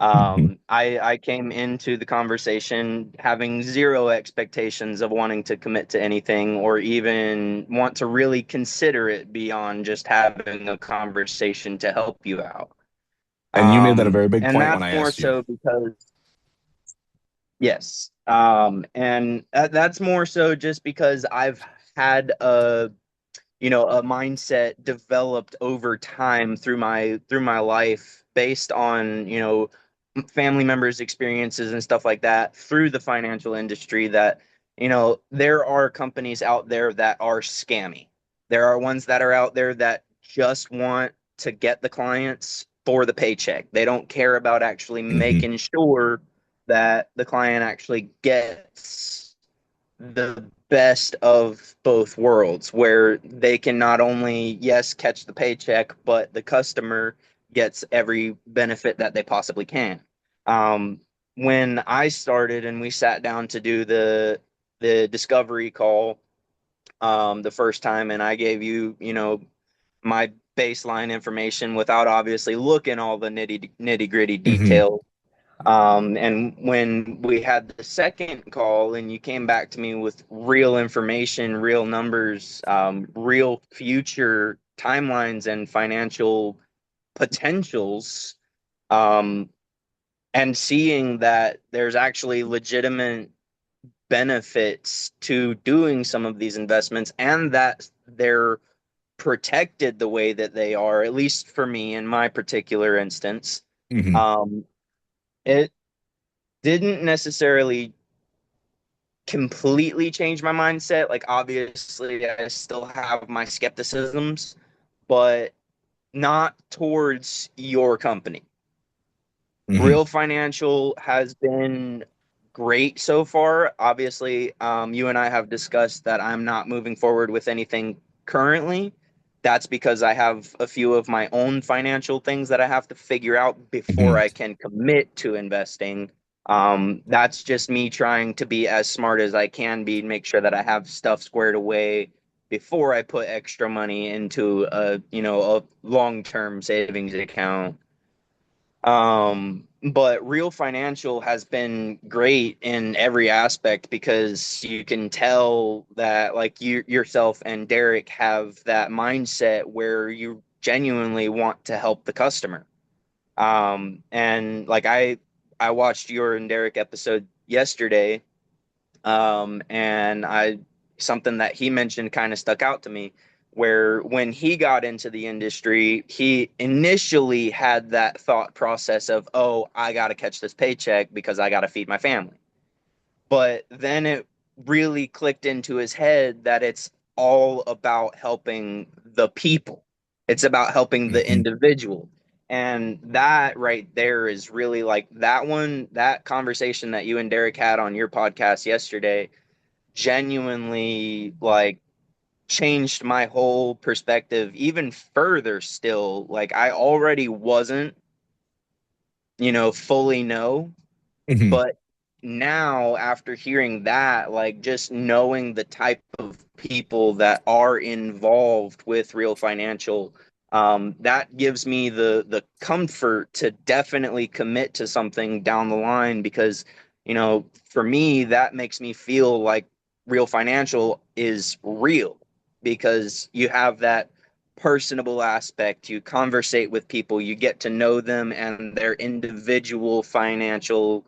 Hmm. I came into the conversation having zero expectations of wanting to commit to anything or even want to really consider it beyond just having a conversation to help you out. And you made that a very big And point when that's I more asked you. so because, yes, and that's more so just because I've had a mindset developed over time through my life based on family members experiences and stuff like that through the financial industry that there are companies out there that are scammy. There are ones that are out there that just want to get the clients for the paycheck. They don't care about actually Hmm. making sure that the client actually gets the best of both worlds, where they can not only, yes, catch the paycheck, but the customer gets every benefit that they possibly can. Um, when I started and we sat down to do the discovery call the first time, and I gave you, my baseline information without obviously looking all the nitty gritty Hmm. details. And when we had the second call and you came back to me with real information, real numbers, real future timelines and financial potentials, um, and seeing that there's actually legitimate benefits to doing some of these investments and that they're protected the way that they are, at least for me in my particular instance, Hmm. um, it didn't necessarily completely change my mindset. Like, obviously, I still have my skepticisms, but not towards your company. Hmm. Real Financial has been great so far. Obviously, you and I have discussed that I'm not moving forward with anything currently. That's because I have a few of my own financial things that I have to figure out before Hmm. I can commit to investing. That's just me trying to be as smart as I can be, make sure that I have stuff squared away before I put extra money into a long-term savings account. But Real Financial has been great in every aspect because you can tell that like you yourself and Derek have that mindset where you genuinely want to help the customer. And like I watched your and Derek episode yesterday, and I something that he mentioned kind of stuck out to me, where when he got into the industry, he initially had that thought process of, oh, I got to catch this paycheck because I got to feed my family. But then it really clicked into his head that it's all about helping the people. It's about helping the Hmm. individual. And that right there is really like that conversation that you and Derek had on your podcast yesterday genuinely like changed my whole perspective even further still. Like I already wasn't fully know. Hmm. But now, after hearing that, like just knowing the type of people that are involved with Real Financial, that gives me the comfort to definitely commit to something down the line because, for me, that makes me feel like Real Financial is real because you have that personable aspect. You conversate with people, you get to know them and their individual financial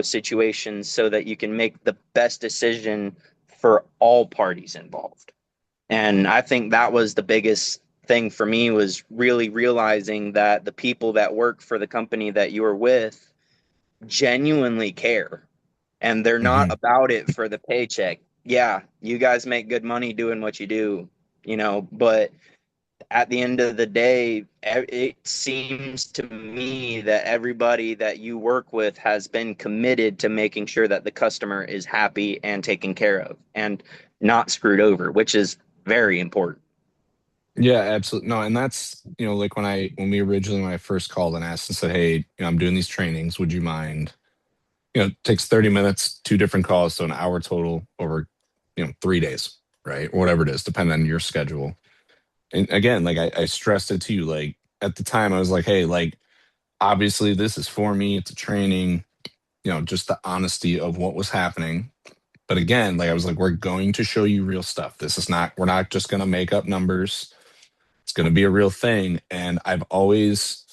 situations so that you can make the best decision for all parties involved. And I think that was the biggest thing for me was really realizing that the people that work for the company that you're with genuinely care and they're not Hmm. about it for the paycheck. Yeah, you guys make good money doing what you do, but at the end of the day, it seems to me that everybody that you work with has been committed to making sure that the customer is happy and taken care of and not screwed over, which is very important. Yeah, absolutely. No, and that's, like when I first called and asked and said, hey, I'm doing these trainings, would you mind? It takes 30 minutes, two different calls, so an hour total over, 3 days, right? Or whatever it is, depending on your schedule. And again, like I stressed it to you, like at the time I was like, hey, like obviously this is for me, it's a training, just the honesty of what was happening. But again, like I was like, we're going to show you real stuff. We're not just going to make up numbers. It's going to be a real thing. And I've always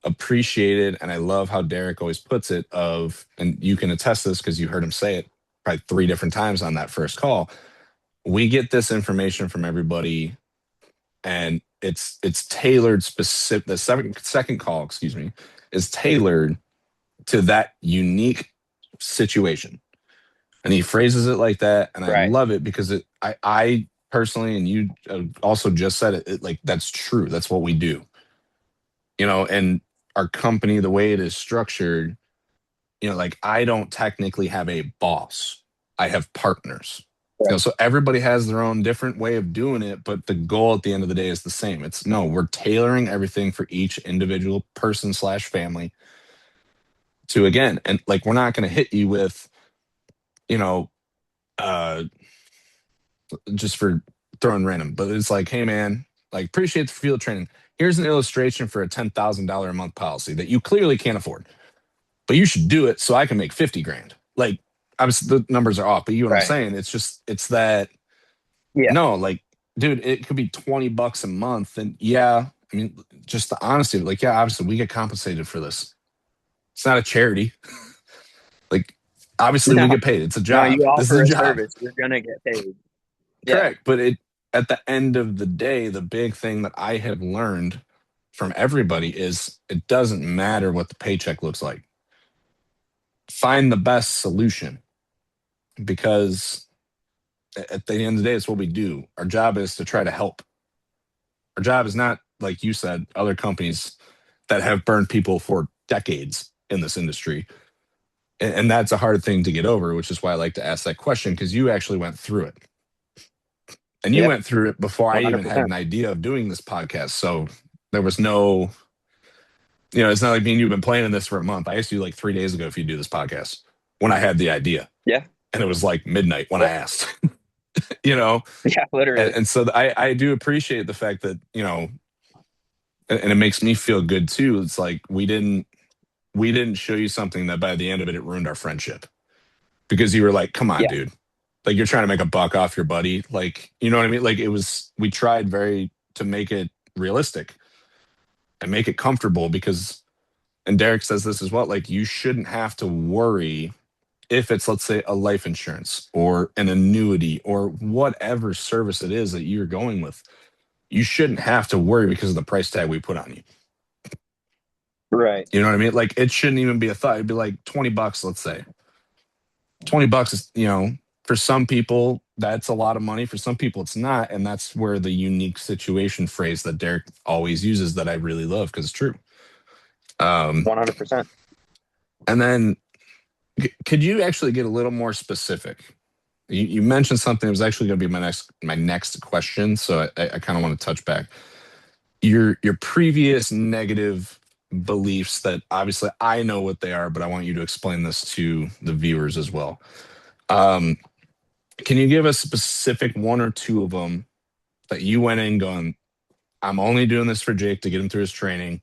appreciated, and I love how Derek always puts it of, and you can attest this because you heard him say it probably three different times on that first call. We get this information from everybody and it's tailored specific. The second call, excuse me, is tailored to that unique situation. And he phrases it like that, and I Right. love it because I personally, and you also just said it, like that's true. That's what we do, and our company, the way it is structured, like I don't technically have a boss. I have partners. Right. So everybody has their own different way of doing it, but the goal at the end of the day is the same. It's no, we're tailoring everything for each individual person slash family to again, and like we're not going to hit you with, you know, uh, just for throwing random, but it's like, hey man, like appreciate the field training. Here's an illustration for a $10,000 a month policy that you clearly can't afford, but you should do it so I can make 50 grand. Like, obviously the numbers are off, but you know what I'm Right. saying? It's that, Yeah. no, like, dude, it could be $20 a month. And yeah, I mean, just the honesty of it, like, yeah, obviously we get compensated for this. It's not a charity. Like, obviously we No, get paid. It's a no, job. you This is offer a a job. service, you're gonna get paid. Yeah. Correct. But at the end of the day, the big thing that I have learned from everybody is it doesn't matter what the paycheck looks like. Find the best solution because at the end of the day, it's what we do. Our job is to try to help. Our job is not, like you said, other companies that have burned people for decades in this industry. And that's a hard thing to get over, which is why I like to ask that question because you actually went through it. And you Yeah. went through it before I even had 100%. an idea of doing this podcast. So there was no, it's not like me and you've been planning this for a month. I asked you like 3 days ago if you do this podcast when I had the idea. Yeah. And it was like midnight when I Yep. asked, you know? Yeah, And, literally. and so I do appreciate the fact that, and it makes me feel good too. It's like we didn't show you something that by the end of it, it ruined our friendship because you were like, come on, Yeah. dude. Like you're trying to make a buck off your buddy. Like, you know what I mean? Like we tried very to make it realistic and make it comfortable because, and Derek says this as well, like you shouldn't have to worry if it's, let's say, a life insurance or an annuity or whatever service it is that you're going with. You shouldn't have to worry because of the price tag we put on you. Right. You know what I mean? Like it shouldn't even be a thought. It'd be like $20, let's say. $20 is, for some people, that's a lot of money. For some people, it's not. And that's where the unique situation phrase that Derek always uses that I really love because it's true. Um, 100%. and then could you actually get a little more specific? You mentioned something that was actually going to be my next question. So I kind of want to touch back. Your previous negative. beliefs that obviously I know what they are, but I want you to explain this to the viewers as well. Um, can you give a specific one or two of them that you went in going, I'm only doing this for Jake to get him through his training.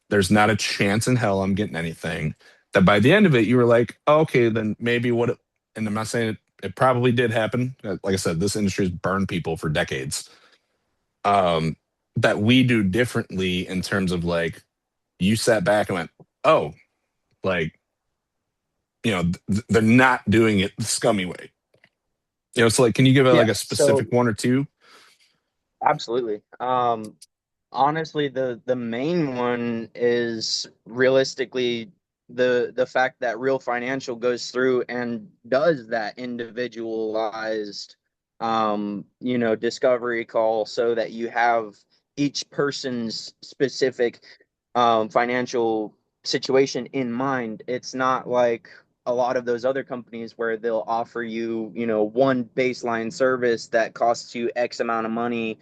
There's not a chance in hell I'm getting anything. That by the end of it, you were like, oh, okay, then maybe what, and I'm not saying it probably did happen. Like I said, this industry has burned people for decades. Um, that we do differently in terms of like, you sat back and went, oh, like, they're not doing it the scummy way. So like, can you give it Yeah, like a so specific one or two? absolutely. Honestly, the main one is realistically the fact that Real Financial goes through and does that individualized discovery call so that you have each person's specific financial situation in mind. It's not like a lot of those other companies where they'll offer you, one baseline service that costs you X amount of money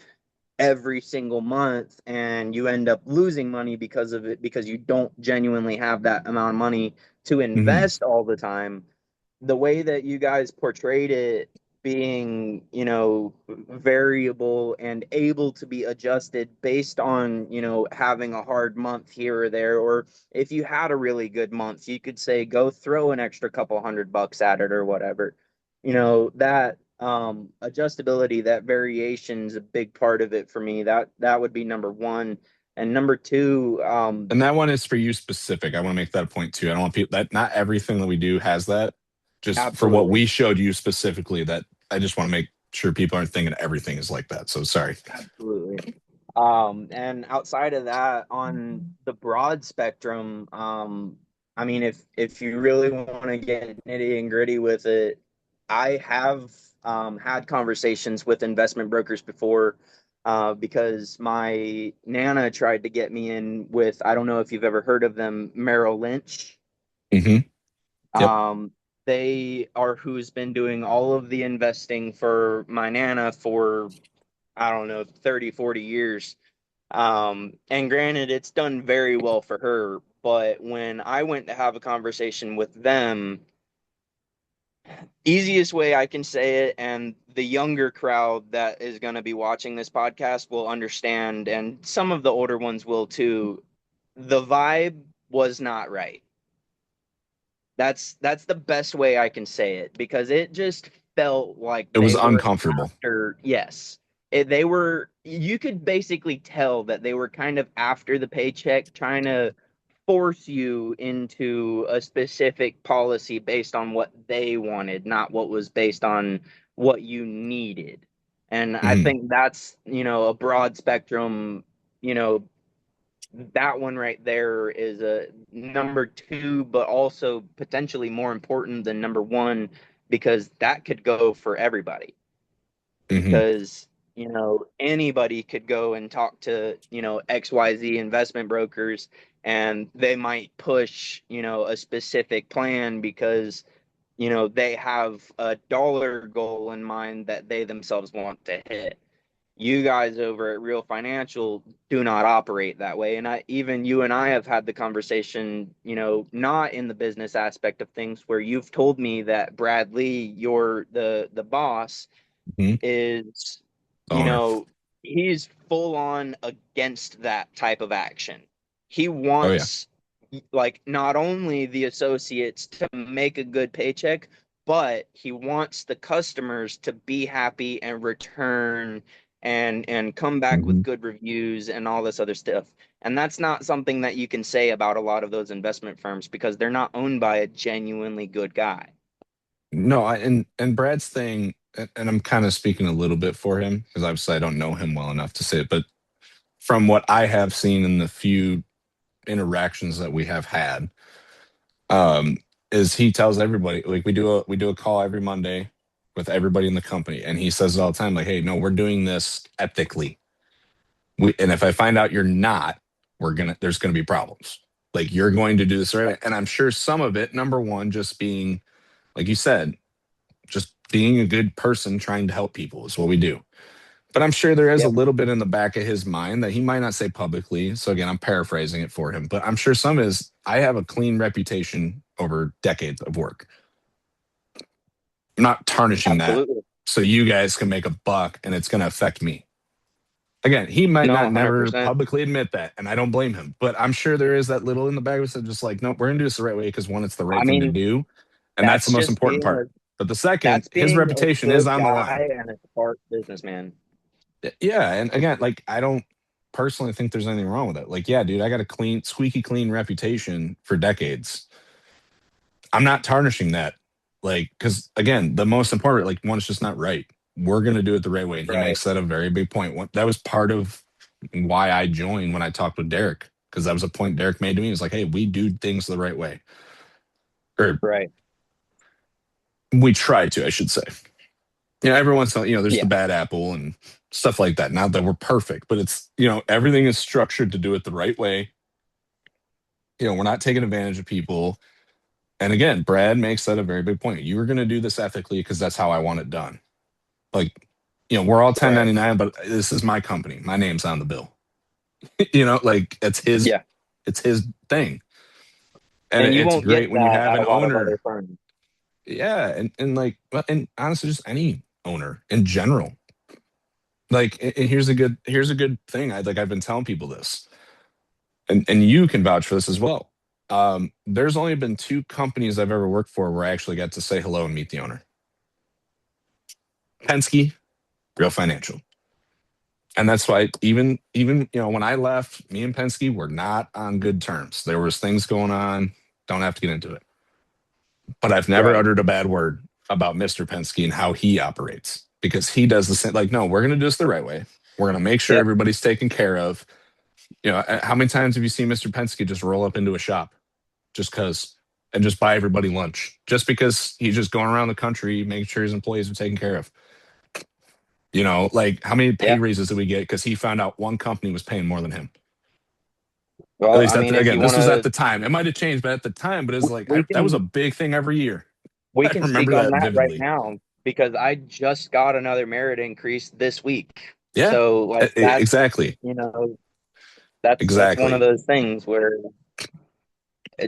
every single month, and you end up losing money because of it, because you don't genuinely have that amount of money to Hmm. invest all the time. The way that you guys portrayed it being, variable and able to be adjusted based on, having a hard month here or there, or if you had a really good month, you could say go throw an extra couple $100 at it or whatever. That adjustability, that variation is a big part of it for me. That would be number one. And number two, And that one is for you specific. I want to make that point too. I don't want people that not everything that we do has that. Just for what absolutely. we showed you specifically, that I just want to make sure people aren't thinking everything is like that. So sorry. Absolutely. And outside of that, on the broad spectrum, I mean, if you really want to get nitty and gritty with it, I have had conversations with investment brokers before, because my nana tried to get me in with, I don't know if you've ever heard of them, Merrill Lynch. Hmm. Yep. Um, they are who's been doing all of the investing for my nana for, I don't know, 30, 40 years. And granted, it's done very well for her. But when I went to have a conversation with them, easiest way I can say it, and the younger crowd that is going to be watching this podcast will understand, and some of the older ones will too. The vibe was not right. That's the best way I can say it, because it just felt like It was they were uncomfortable. after, yes. They were, you could basically tell that they were kind of after the paycheck, trying to force you into a specific policy based on what they wanted, not what was based on what you needed. And I Hmm. think that's, a broad spectrum, you know, that one right there is a number two, but also potentially more important than number one, because that could go for everybody. Hmm. Because, anybody could go and talk to, XYZ investment brokers, and they might push, a specific plan because, they have a dollar goal in mind that they themselves want to hit. You guys over at Real Financial do not operate that way. And even you and I have had the conversation, not in the business aspect of things, where you've told me that Brad Lee, you're the boss, Hmm. is, you Owner. know, he's full on against that type of action. He Oh yeah. wants, like, not only the associates to make a good paycheck, but he wants the customers to be happy and return and come back Hmm. with good reviews and all this other stuff. And that's not something that you can say about a lot of those investment firms, because they're not owned by a genuinely good guy. No, and Brad's thing, and I'm kind of speaking a little bit for him because obviously I don't know him well enough to say it, but from what I have seen in the few interactions that we have had, um, is he tells everybody, like, we do a call every Monday with everybody in the company, and he says it all the time, like, hey, no, we're doing this ethically. And if I find out you're not, there's gonna be problems. Like, you're going to do this right, and I'm sure some of it, number one, just being like you said, just being a good person trying to help people is what we do. But I'm sure there is a Yep. little bit in the back of his mind that he might not say publicly. So again, I'm paraphrasing it for him, but I'm sure some is I have a clean reputation over decades of work. I'm not tarnishing that Absolutely. so you guys can make a buck and it's going to affect me. Again, he might No, not never 100%. publicly admit that, and I don't blame him. But I'm sure there is that little in the back of us that just like, no, we're gonna do this the right way because one, it's the right I thing to mean, do, and that's the that's most just important being part. But the second, that's his being a reputation is good on the line. guy and a smart businessman. Yeah, and again, like I don't personally think there's anything wrong with it. Like, yeah, dude, I got a clean, squeaky clean reputation for decades. I'm not tarnishing that. Like, because again, the most important, like, one, it's just not right. We're gonna do it the right way, and he Right. makes that a very big point. That was part of why I joined when I talked with Derek, because that was a point Derek made to me. He was like, "Hey, we do things the right way, or Right. we try to, I should say." Every once in a while, there's the Yeah. bad apple and stuff like that. Not that we're perfect, but it's everything is structured to do it the right way. We're not taking advantage of people. And again, Brad makes that a very big point. You were going to do this ethically because that's how I want it done. Like, we're all Right. 1099, but this is my company. My name's on the bill. Like Yeah. it's his thing. And And you it's won't get great when you that have at an a lot of other owner. firms. Yeah. And like, and honestly, just any owner in general. Like, and here's a good thing. I've been telling people this, and you can vouch for this as well. There's only been two companies I've ever worked for where I actually got to say hello and meet the owner. Penske, Real Financial. And that's why even when I left, me and Penske were not on good terms. There was things going on. Don't have to get into it. But I've never Right. uttered a bad word about Mr. Penske and how he operates because he does the same. Like, no, we're going to do this the right way. We're going to make sure Yep. everybody's taken care of. How many times have you seen Mr. Penske just roll up into a shop just because and just buy everybody lunch just because he's just going around the country making sure his employees are taken care of? Like how many pay Yeah. raises did we get because he found out one company was paying more than him? At Well, least I mean, if again, you this want was at to, the time. It might have changed, but at the time, but it's like we that was a can big thing every year. we I can speak remember on that that right vividly. now because I just got another merit increase this week. Yeah, So like that's, exactly, you know, that's one of exactly. those things where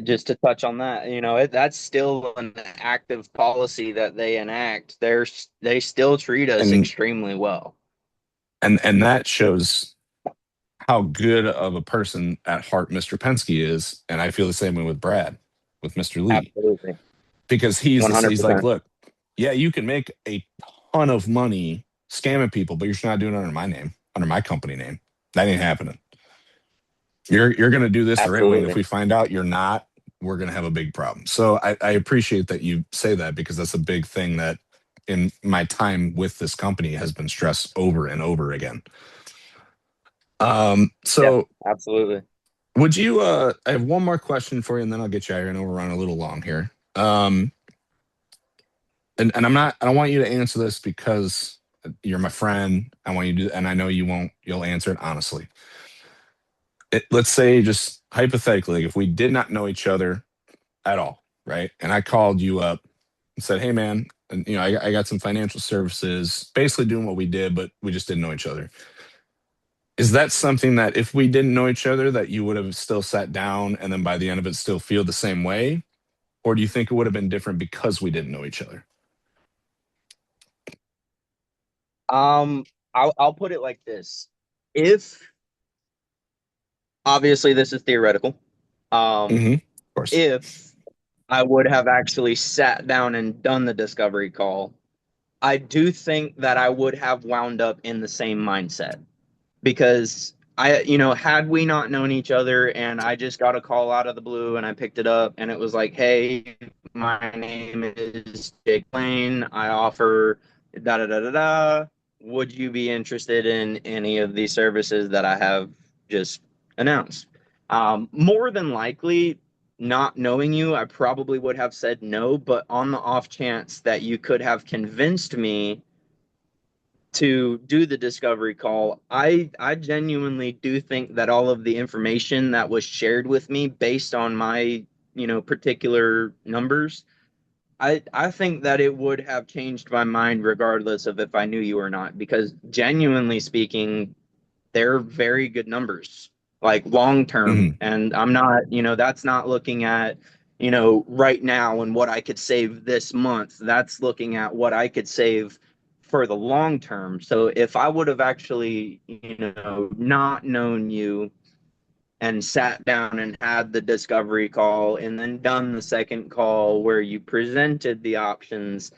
just to touch on that, that's still an active policy that they enact. They still treat us And extremely well. and that shows how good of a person at heart Mr. Penske is, and I feel the same way with Brad, with Mr. Lee, Absolutely. because he's like, 100%. look, yeah, you can make a ton of money scamming people, but you're not doing it under my name, under my company name. That ain't happening. You're going to do this the right way, and if Absolutely. we find out you're not, we're going to have a big problem. So I appreciate that you say that because that's a big thing that in my time with this company has been stressed over and over again. Yeah, So absolutely. would you I have one more question for you and then I'll get you out of here. I know we're running a little long here. And I don't want you to answer this because you're my friend. I want you to, and I know you'll answer it honestly. Let's say just hypothetically, like if we did not know each other at all, right? And I called you up and said, "Hey, man, and I got some financial services, basically doing what we did, but we just didn't know each other." Is that something that if we didn't know each other, that you would have still sat down and then by the end of it still feel the same way, or do you think it would have been different because we didn't know each other? Um, I'll put it like this. If obviously this is theoretical, Mm-hmm. Of course. if I would have actually sat down and done the discovery call, I do think that I would have wound up in the same mindset because had we not known each other and I just got a call out of the blue and I picked it up and it was like, hey, my name is Jake Lane. I offer da da da da da. Would you be interested in any of these services that I have just announced? More than likely, not knowing you, I probably would have said no, but on the off chance that you could have convinced me to do the discovery call, I genuinely do think that all of the information that was shared with me based on my, particular numbers I think that it would have changed my mind regardless of if I knew you or not, because genuinely speaking, they're very good numbers, like long term. Hmm. And I'm not, that's not looking at, right now and what I could save this month. That's looking at what I could save for the long term. So if I would have actually, not known you and sat down and had the discovery call and then done the second call where you presented the options,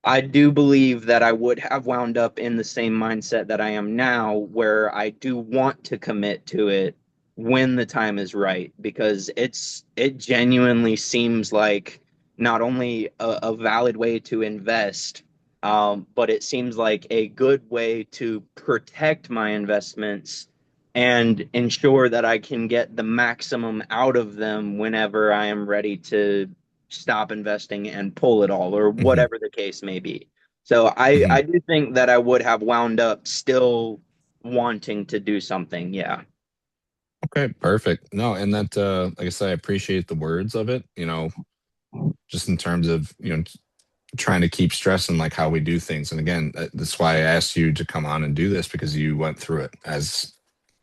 I do believe that I would have wound up in the same mindset that I am now, where I do want to commit to it when the time is right, because it genuinely seems like not only a valid way to invest, but it seems like a good way to protect my investments and ensure that I can get the maximum out of them whenever I am ready to stop investing and pull it all, or Hmm. whatever the case may be. So I Hmm. do think that I would have wound up still wanting to do something. Yeah, Okay, perfect. No, and that, like I said, I appreciate the words of it, just in terms of, trying to keep stressing like how we do things. And again, that's why I asked you to come on and do this because you went through it as,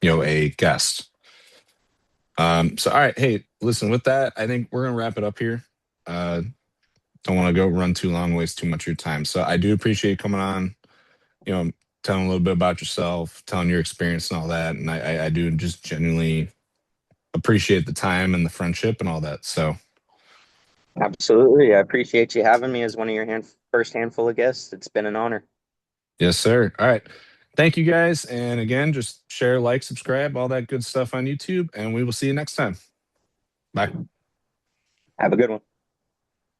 a guest. So all right, hey, listen, with that, I think we're gonna wrap it up here. Uh, don't want to go run too long, waste too much of your time. So I do appreciate you coming on, you know, telling a little bit about yourself, telling your experience and all that. And I do just genuinely appreciate the time and the friendship and all that. So absolutely. I appreciate you having me as one of your first handful of guests. It's been an honor. yes, sir. All right. Thank you guys. And again, just share, like, subscribe, all that good stuff on YouTube. And we will see you next time. Bye. Have a good one.